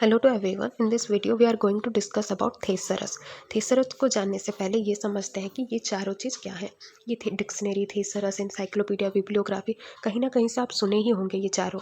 Hello to everyone. In this video we are going to discuss about thesaurus. Thesaurus को जानने से पहले ये समझते हैं कि ये चारों चीज़ क्या है। ये डिक्शनरी, थेसरस, इंसाइक्लोपीडिया, बिब्लियोग्राफी, कहीं ना कहीं से आप सुने ही होंगे ये चारों।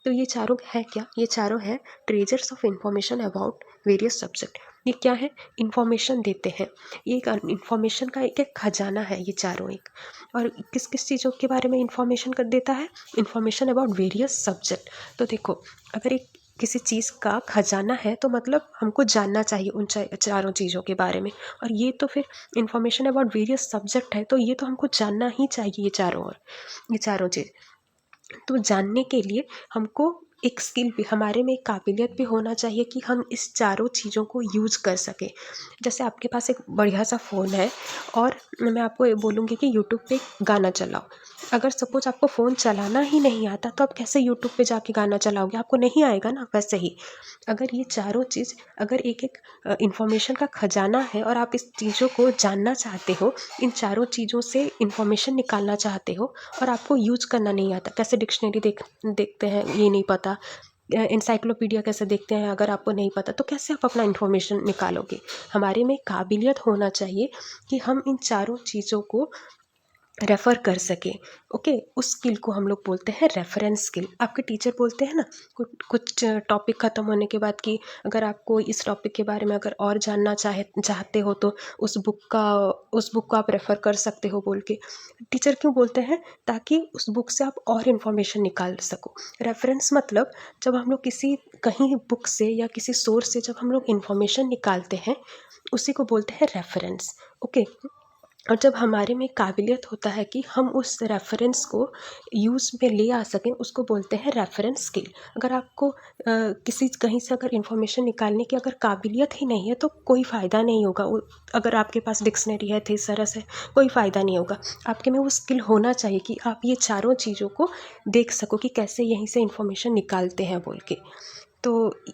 तो ये चारों है क्या? ये चारों है treasures of information about various subject. ये क्या है? इंफॉर्मेशन देते हैं। ये एक इंफॉर्मेशन का एक खजाना है ये चारों एक। और किस किस चीज़ों के बारे में इंफॉर्मेशन कर देता है? Information about various subject. तो देखो, अगर एक किसी चीज़ का खजाना है तो मतलब हमको जानना चाहिए उन चारों चीज़ों के बारे में। और ये तो फिर इंफॉर्मेशन अबाउट वेरियस सब्जेक्ट है, तो ये तो हमको जानना ही चाहिए ये चारों चीज़। तो जानने के लिए हमको एक स्किल भी, हमारे में एक काबिलियत भी होना चाहिए कि हम इस चारों चीज़ों को यूज़ कर सकें। जैसे आपके पास एक बढ़िया सा फ़ोन है और मैं आपको ये बोलूँगी कि यूट्यूब पे गाना चलाओ। अगर सपोज आपको फ़ोन चलाना ही नहीं आता तो आप कैसे यूट्यूब पे जाके गाना चलाओगे? आपको नहीं आएगा ना। वैसे ही अगर ये चारों चीज़, अगर एक एक इंफॉर्मेशन का खजाना है और आप इस चीज़ों को जानना चाहते हो, इन चारों चीज़ों से इंफॉर्मेशन निकालना चाहते हो और आपको यूज करना नहीं आता, कैसे डिक्शनरी देखते हैं ये नहीं पता, इंसाइक्लोपीडिया कैसे देखते हैं अगर आपको नहीं पता, तो कैसे आप अपना इंफॉर्मेशन निकालोगे? हमारे में काबिलियत होना चाहिए कि हम इन चारों चीज़ों को रेफ़र कर सकें। ओके, उस स्किल को हम लोग बोलते हैं रेफरेंस स्किल। आपके टीचर बोलते हैं ना कुछ टॉपिक ख़त्म होने के बाद कि अगर आपको इस टॉपिक के बारे में अगर और जानना चाहते हो तो उस बुक को आप रेफ़र कर सकते हो बोल के। टीचर क्यों बोलते हैं? ताकि उस बुक से आप और इन्फॉर्मेशन निकाल सको। रेफरेंस मतलब जब हम लोग कहीं बुक से या किसी सोर्स से जब हम लोग इन्फॉर्मेशन निकालते हैं, उसी को बोलते हैं रेफरेंस। ओके। और जब हमारे में काबिलियत होता है कि हम उस रेफरेंस को यूज़ में ले आ सकें, उसको बोलते हैं रेफरेंस स्किल। अगर आपको कहीं से अगर इन्फॉर्मेशन निकालने की अगर काबिलियत ही नहीं है तो कोई फ़ायदा नहीं होगा। अगर आपके पास डिक्शनरी है, थेसरस है, कोई फ़ायदा नहीं होगा। आपके में वो स्किल होना चाहिए कि आप ये चारों चीज़ों को देख सको कि कैसे यहीं से इन्फॉर्मेशन निकालते हैं बोल के। तो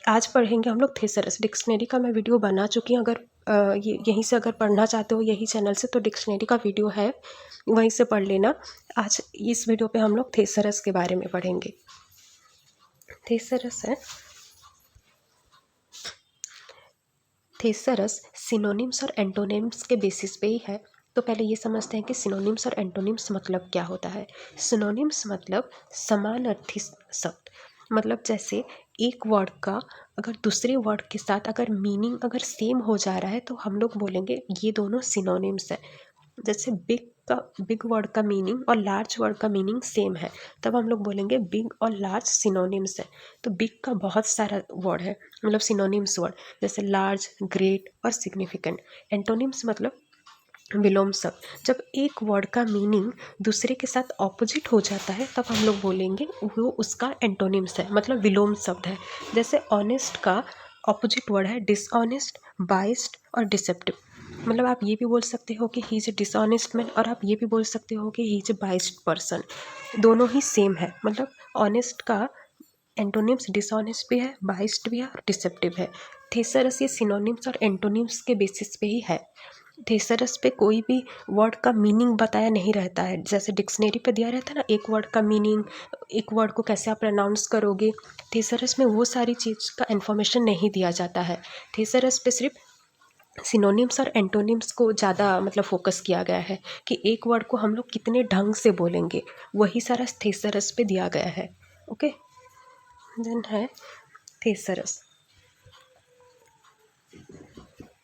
आज पढ़ेंगे हम लोग थेसरस। डिक्शनरी का मैं वीडियो बना चुकी हूँ। अगर यहीं से अगर पढ़ना चाहते हो यही चैनल से, तो डिक्शनरी का वीडियो है, वहीं से पढ़ लेना। आज इस वीडियो पे हम लोग थेसरस के बारे में पढ़ेंगे। थेसरस है, थेसरस सिनोनिम्स और एंटोनिम्स के बेसिस पे ही है। तो पहले ये समझते हैं कि सिनोनिम्स और एंटोनिम्स मतलब क्या होता है। सिनोनिम्स मतलब समानार्थी शब्द। मतलब जैसे एक वर्ड का अगर दूसरे वर्ड के साथ अगर मीनिंग अगर सेम हो जा रहा है तो हम लोग बोलेंगे ये दोनों सिनोनिम्स है। जैसे बिग वर्ड का मीनिंग और लार्ज वर्ड का मीनिंग सेम है, तब हम लोग बोलेंगे बिग और लार्ज सिनोनिम्स है। तो बिग का बहुत सारा वर्ड है, मतलब सिनोनिम्स वर्ड, जैसे लार्ज, ग्रेट और सिग्निफिकेंट। एंटोनिम्स मतलब विलोम शब्द। जब एक वर्ड का मीनिंग दूसरे के साथ ऑपोजिट हो जाता है तब हम लोग बोलेंगे वो उसका एंटोनिम्स है, मतलब विलोम शब्द है। जैसे ऑनेस्ट का ऑपोजिट वर्ड है डिसऑनेस्ट, बाइस्ड और डिसेप्टिव। मतलब आप ये भी बोल सकते हो कि he is a dishonest man, और आप ये भी बोल सकते हो कि he is a biased person. दोनों ही सेम है। मतलब ऑनेस्ट का एंटोनिम्स डिसऑनेस्ट भी है, बाइस्ड भी है और डिसेप्टिव है। थेसरस ये सिनोनिम्स और एंटोनिम्स के बेसिस पे ही है। थेसरस पे कोई भी वर्ड का मीनिंग बताया नहीं रहता है, जैसे डिक्शनरी पे दिया रहता है ना एक वर्ड का मीनिंग, एक वर्ड को कैसे आप प्रोनाउंस करोगे। थेसरस में वो सारी चीज़ का इन्फॉर्मेशन नहीं दिया जाता है। थेसरस पे सिर्फ सिनोनिम्स और एंटोनिम्स को ज़्यादा मतलब फोकस किया गया है कि एक वर्ड को हम लोग कितने ढंग से बोलेंगे, वही सारा थेसरस पे दिया गया है। ओके, देन है थेसरस।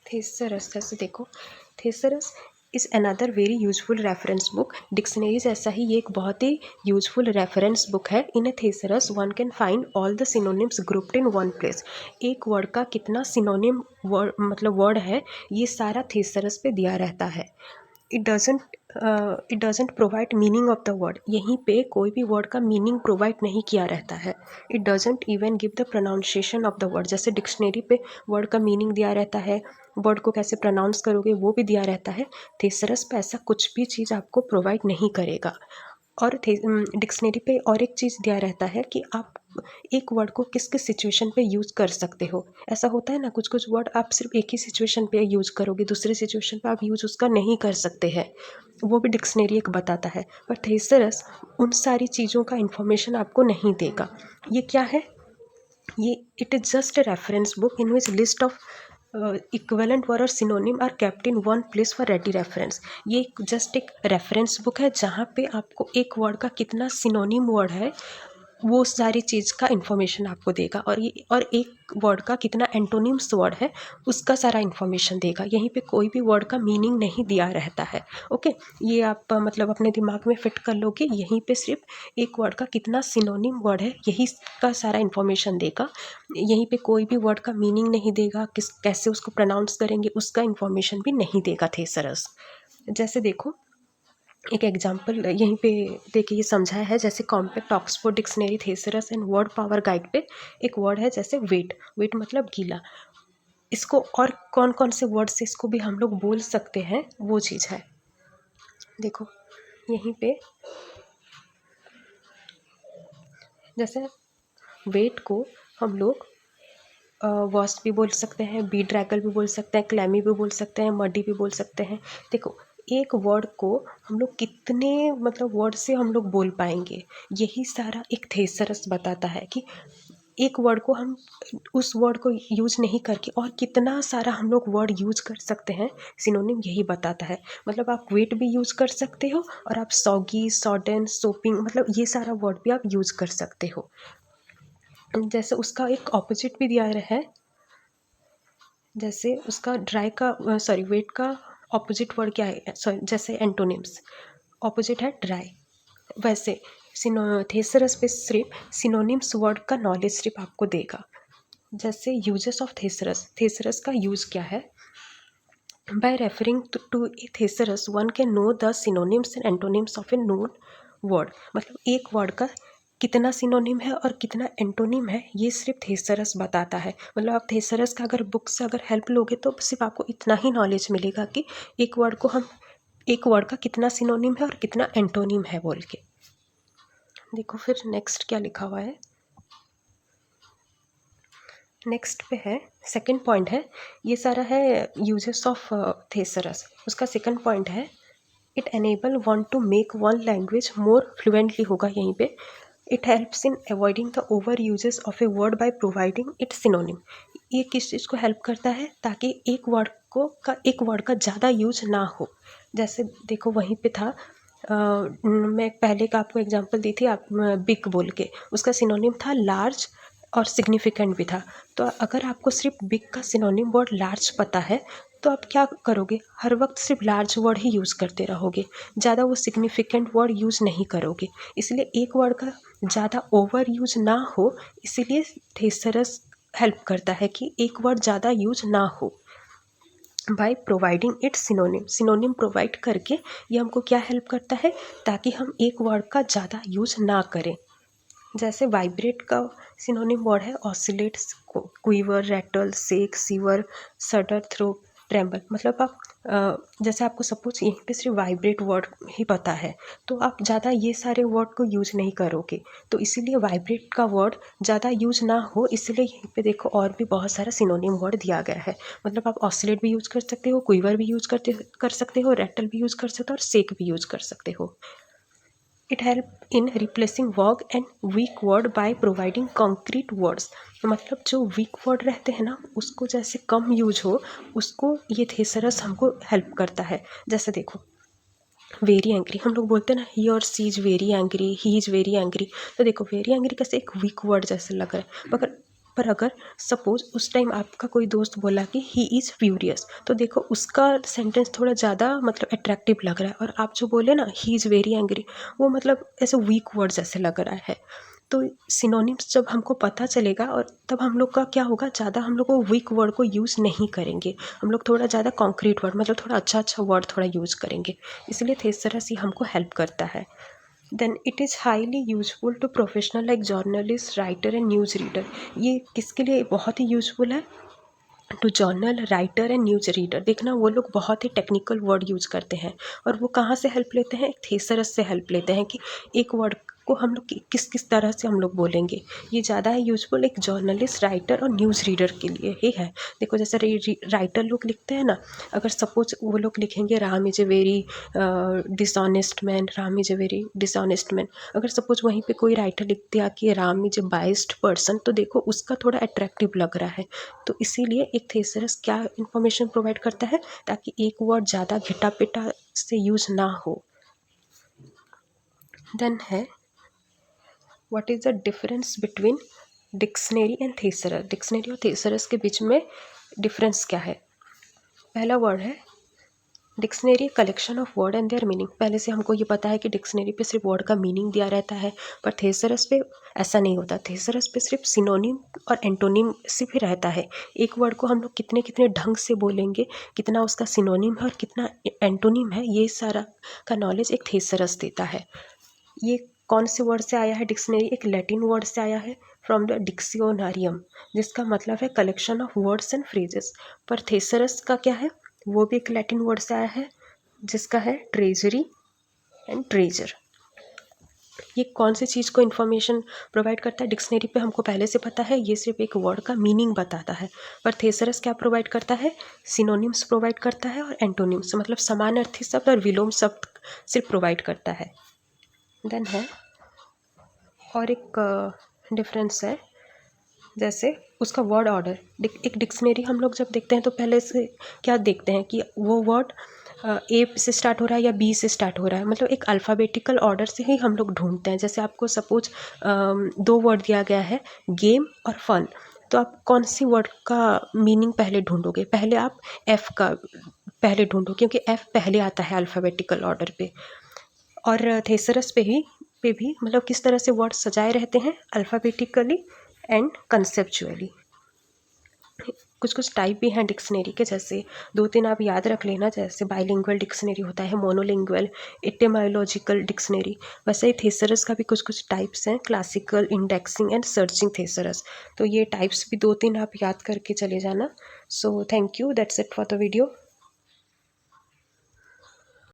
थेसरस जैसे देखो, thesaurus is another very useful reference book. Dictionary जैसा ही ये एक बहुत ही यूजफुल रेफरेंस बुक है। In a thesaurus one can find all the synonyms grouped in one place. एक वर्ड का कितना सिनोनिम वर्ड मतलब वर्ड है, ये सारा थेसरस पे दिया रहता है। It doesn't provide meaning of the word. यहीं पे कोई भी वर्ड का मीनिंग प्रोवाइड नहीं किया रहता है। It doesn't even give the pronunciation of the word. जैसे डिक्शनरी पे वर्ड का मीनिंग दिया रहता है, वर्ड को कैसे प्रोनाउंस करोगे वो भी दिया रहता है। थेसरस पे ऐसा कुछ भी चीज़ आपको प्रोवाइड नहीं करेगा। और डिक्शनरी पे और एक चीज़ दिया रहता है कि आप एक वर्ड को किस किस सिचुएशन पे यूज़ कर सकते हो। ऐसा होता है ना, कुछ कुछ वर्ड आप सिर्फ एक ही सिचुएशन पे यूज़ करोगे, दूसरे सिचुएशन पे आप यूज़ उसका नहीं कर सकते हैं, वो भी डिक्शनरी एक बताता है। पर थेसरस उन सारी चीज़ों का इन्फॉर्मेशन आपको नहीं देगा। ये क्या है? ये it is just a reference book in which list of equivalent word और synonym are kept in one place for ready reference. ये जस्ट एक रेफरेंस बुक है जहाँ पे आपको एक वर्ड का कितना सिनोनिम वर्ड है वो सारी चीज़ का इन्फॉर्मेशन आपको देगा, और एक वर्ड का कितना एंटोनिम्स वर्ड है उसका सारा इन्फॉर्मेशन देगा। यहीं पे कोई भी वर्ड का मीनिंग नहीं दिया रहता है। ओके, ये आप मतलब अपने दिमाग में फिट कर लो कि यहीं पे सिर्फ एक वर्ड का कितना सिनोनिम वर्ड है यही का सारा इन्फॉर्मेशन देगा। यहीं पे कोई भी वर्ड का मीनिंग नहीं देगा, कैसे उसको प्रोनाउंस करेंगे उसका इन्फॉर्मेशन भी नहीं देगा थेसरस। जैसे देखो एक एग्जाम्पल यहीं पे देखिए ये समझाया है, जैसे compact Oxford dictionary thesaurus and word power guide पे एक वर्ड है जैसे वेट। वेट मतलब गीला। इसको और कौन कौन से वर्ड से इसको भी हम लोग बोल सकते हैं वो चीज़ है। देखो यहीं पे जैसे वेट को हम लोग वॉस्ट भी बोल सकते हैं, बी ड्रैगल भी बोल सकते हैं, क्लैमी भी बोल सकते हैं, मडी भी बोल सकते हैं। देखो एक वर्ड को हम लोग कितने मतलब वर्ड से हम लोग बोल पाएंगे, यही सारा एक थेसरस बताता है कि एक वर्ड को हम उस वर्ड को यूज नहीं करके और कितना सारा हम लोग वर्ड यूज कर सकते हैं। सिनोनिम यही बताता है। मतलब आप वेट भी यूज कर सकते हो और आप सॉगी, सॉडन, सोपिंग मतलब ये सारा वर्ड भी आप यूज कर सकते हो। जैसे उसका एक ऑपोजिट भी दिया है, जैसे उसका ड्राई का सॉरी वेट का ऑपोजिट वर्ड क्या है, सॉरी जैसे एंटोनिम्स ऑपोजिट है ड्राई, वैसे थेसरस पे सिर्फ सिनोनिम्स वर्ड का नॉलेज सिर्फ आपको देगा। जैसे यूजेस ऑफ थेसरस, थेसरस का यूज़ क्या है। By referring to a thesaurus one can know the synonyms and antonyms of a known word. मतलब एक वर्ड का कितना सिनोनिम है और कितना एंटोनिम है ये सिर्फ थेसरस बताता है। मतलब आप थेसरस का अगर बुक से अगर हेल्प लोगे तो सिर्फ आपको इतना ही नॉलेज मिलेगा कि एक वर्ड को हम एक वर्ड का कितना सिनोनिम है और कितना एंटोनिम है बोल के। देखो फिर नेक्स्ट क्या लिखा हुआ है। नेक्स्ट पे है सेकंड पॉइंट है, ये सारा है यूजेस ऑफ थेसरस। उसका सेकंड पॉइंट है it enable one to make one language more fluently होगा यहीं पे। It helps in avoiding the over uses of a word by providing it synonym. ये किस चीज़ को हेल्प करता है, ताकि एक वर्ड का ज़्यादा यूज ना हो। जैसे देखो वहीं पे था मैं पहले का आपको एग्जांपल दी थी, आप बिग बोल के उसका सिनोनिम था लार्ज और सिग्निफिकेंट भी था। तो अगर आपको सिर्फ बिग का सिनोनिम वर्ड लार्ज पता है तो आप क्या करोगे, हर वक्त सिर्फ लार्ज वर्ड ही यूज़ करते रहोगे, ज़्यादा वो सिग्निफिकेंट वर्ड यूज़ नहीं करोगे। इसलिए एक वर्ड का ज़्यादा ओवर यूज ना हो, इसीलिए थेसरस हेल्प करता है कि एक वर्ड ज़्यादा यूज ना हो। Bye providing it synonym, synonym provide करके ये हमको क्या हेल्प करता है, ताकि हम एक वर्ड का ज़्यादा यूज ना करें। जैसे वाइब्रेट का सिनोनिम वर्ड है ऑसिलेट, क्वीवर, रैटल, सेक, सीवर, सडर, थ्रो, ट्रेम्बल। मतलब आप जैसे आपको सपोज यहीं पे सिर्फ वाइब्रेट वर्ड ही पता है तो आप ज़्यादा ये सारे वर्ड को यूज नहीं करोगे, तो इसीलिए वाइब्रेट का वर्ड ज़्यादा यूज ना हो, इसलिए यहीं पे देखो और भी बहुत सारा सिनोनिम वर्ड दिया गया है। मतलब आप ऑसिलेट भी यूज कर सकते हो, क्वीवर भी यूज कर सकते हो, रैटल भी यूज कर सकते हो और सेक भी यूज कर सकते हो। It help in replacing vague and weak word by providing concrete words. मतलब जो वीक वर्ड रहते हैं ना उसको जैसे कम यूज हो उसको ये थेसरस हमको हेल्प करता है। जैसे देखो वेरी एंग्री, हम लोग बोलते हैं ना ही और she is very angry, he is very angry. तो देखो वेरी एंग्री कैसे एक वीक वर्ड जैसे लग रहा है, पर अगर सपोज उस टाइम आपका कोई दोस्त बोला कि ही इज़ फ्यूरियस, तो देखो उसका सेंटेंस थोड़ा ज़्यादा मतलब अट्रैक्टिव लग रहा है, और आप जो बोले ना ही इज़ वेरी एंग्री वो मतलब ऐसे वीक वर्ड जैसे लग रहा है। तो सिनोनिम्स जब हमको पता चलेगा और तब हम लोग का क्या होगा, ज़्यादा हम लोग वो वीक वर्ड को यूज़ नहीं करेंगे, हम लोग थोड़ा ज़्यादा कॉन्क्रीट वर्ड मतलब थोड़ा अच्छा वर्ड थोड़ा यूज़ करेंगे। इसलिए थेसरस ही हमको हेल्प करता है। Then it is highly useful to professional like journalist, writer and news reader. ये किसके लिए बहुत ही यूजफुल है, to journal writer and news reader. देखना वो लोग बहुत ही टेक्निकल वर्ड यूज़ करते हैं और वो कहाँ से हेल्प लेते हैं, एक थेसरस से हेल्प लेते हैं कि एक वर्ड को हम लोग किस किस तरह से हम लोग बोलेंगे। ये ज़्यादा है यूजफुल एक जर्नलिस्ट, राइटर और न्यूज़ रीडर के लिए ही है। देखो जैसे राइटर लोग लिखते हैं ना, अगर सपोज वो लोग लिखेंगे Ram is a very dishonest man, Ram is a very dishonest man, अगर सपोज वहीं पे कोई राइटर लिख दिया कि Ram is a biased person, तो देखो उसका थोड़ा अट्रैक्टिव लग रहा है। तो इसीलिए एक थेसरस क्या इन्फॉर्मेशन प्रोवाइड करता है, ताकि एक वर्ड ज़्यादा घिटा पिटा से यूज़ ना हो। देन है what is the difference between dictionary and thesaurus. Dictionary और थेसरस के बीच में डिफरेंस क्या है। पहला वर्ड है dictionary, collection of word and there meaning. पहले से हमको ये पता है कि डिक्शनरी पे सिर्फ वर्ड का मीनिंग दिया रहता है, पर थेसरस पे ऐसा नहीं होता। थेसरस पे सिर्फ सिनोनिम और एंटोनिम सिर्फ रहता है। एक वर्ड को हम लोग कितने कितने ढंग से बोलेंगे, कितना उसका सिनोनिम है और कितना एंटोनिम है, ये सारा का नॉलेज एक थेसरस देता है। ये कौन से वर्ड से आया है डिक्शनरी, एक लैटिन वर्ड से आया है, फ्रॉम द डिक्सियोनारियम, जिसका मतलब है collection of words and phrases. पर थेसरस का क्या है, वो भी एक लैटिन वर्ड से आया है, जिसका है ट्रेजरी एंड ट्रेजर। ये कौन सी चीज़ को इन्फॉर्मेशन प्रोवाइड करता है। डिक्शनरी पे हमको पहले से पता है, ये सिर्फ एक वर्ड का मीनिंग बताता है। पर थेसरस क्या प्रोवाइड करता है, सिनोनिम्स प्रोवाइड करता है और एंटोनिम्स, मतलब समानार्थी शब्द और विलोम शब्द सिर्फ प्रोवाइड करता है। देन है और एक डिफरेंस है, जैसे उसका वर्ड ऑर्डर। एक डिक्शनरी हम लोग जब देखते हैं तो पहले से क्या देखते हैं कि वो वर्ड ए से स्टार्ट हो रहा है या बी से स्टार्ट हो रहा है, मतलब एक अल्फ़ाबेटिकल ऑर्डर से ही हम लोग ढूंढते हैं। जैसे आपको सपोज 2 वर्ड दिया गया है, गेम और फन, तो आप कौन सी वर्ड का मीनिंग पहले ढूंढोगे। पहले आप एफ़ का पहले ढूंढो, क्योंकि एफ़ पहले आता है अल्फ़ाबेटिकल ऑर्डर पे। और थेसरस पे भी मतलब किस तरह से वर्ड सजाए रहते हैं, अल्फ़ाबेटिकली एंड कंसेप्चुअली। कुछ कुछ टाइप भी हैं डिक्शनरी के, जैसे 2-3 आप याद रख लेना। जैसे बाइलिंगुअल डिक्शनरी होता है, मोनोलिंगुअल, एटिमोलॉजिकल डिक्शनरी। वैसे ही थेसरस का भी कुछ कुछ टाइप्स हैं, क्लासिकल, इंडेक्सिंग एंड सर्चिंग थेसरस। तो ये टाइप्स भी 2-3 आप याद करके चले जाना। So thank you, that's it for the video.